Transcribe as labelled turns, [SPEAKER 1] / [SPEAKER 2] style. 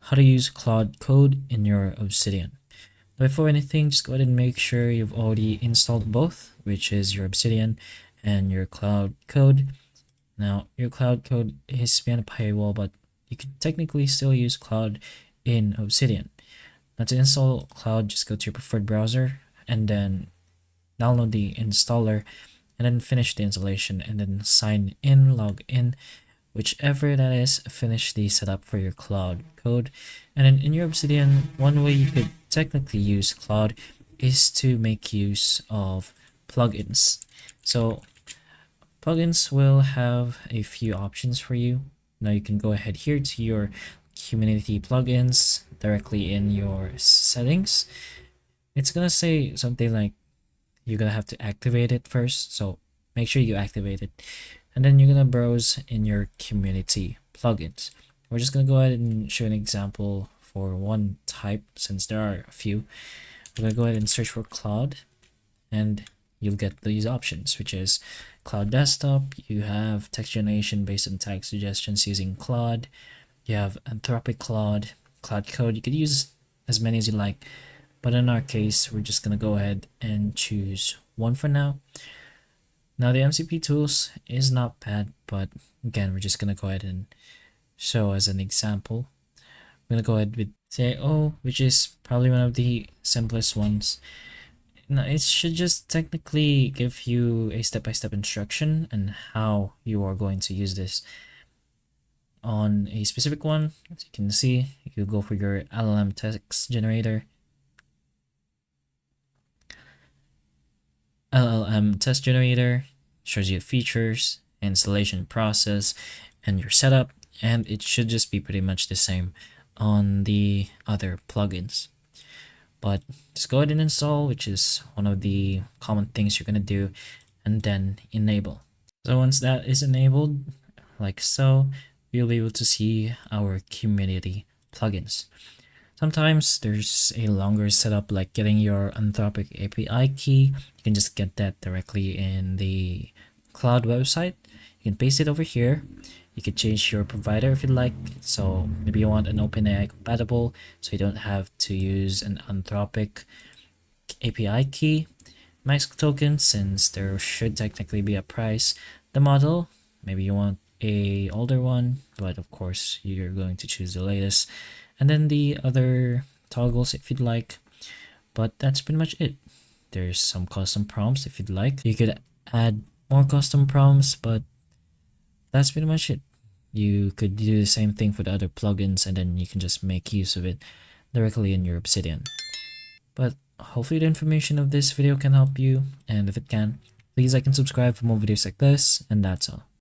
[SPEAKER 1] how to use Claude Code in your Obsidian. Before anything, just go ahead and make sure you've already installed both, which is your Obsidian and your Claude Code. Now, your Claude Code is behind a paywall, but you can technically still use Claude in Obsidian. Now, to install Claude, just go to your preferred browser and then download the installer and then finish the installation and then sign in, log in, whichever that is, finish the setup for your Claude Code. And then in your Obsidian, one way you could technically use Claude is to make use of plugins. So plugins will have a few options for you. Now you can go ahead here to your community plugins directly in your settings. It's gonna say something like you're gonna have to activate it first, so make sure you activate it, and then you're gonna browse in your community plugins. We're just gonna go ahead and show an example for one type since there are a few. We're gonna go ahead and search for Claude, and you'll get these options, which is Claude Desktop. You have text generation based on tag suggestions using Claude. You have Anthropic Claude, Claude Code. You could use as many as you like, but in our case, we're just gonna go ahead and choose one for now. Now the MCP tools is not bad, but again, we're just gonna go ahead and show as an example. I'm gonna go ahead with CIO, which is probably one of the simplest ones. Now it should just technically give you a step-by-step instruction and how you are going to use this. On a specific one, as you can see, you go for your LLM text generator. LLM test generator shows you features, installation process, and your setup, and it should just be pretty much the same on the other plugins. But just go ahead and install, which is one of the common things you're gonna do, and then enable. So once that is enabled, like so, you'll be able to see our community plugins. Sometimes there's a longer setup like getting your Anthropic API key. You can just get that directly in the Claude website. You can paste it over here. You could change your provider if you'd like. So maybe you want an OpenAI compatible, so you don't have to use an Anthropic API key. Max token, since there should technically be a price. The model, maybe you want a older one, but of course you're going to choose the latest. And then the other toggles if you'd like, but that's pretty much it. There's some custom prompts if you'd like. You could add more custom prompts, but that's pretty much it. You could do the same thing for the other plugins, and then you can just make use of it directly in your Obsidian. But hopefully the information of this video can help you, and if it can, please like and subscribe for more videos like this, and that's all.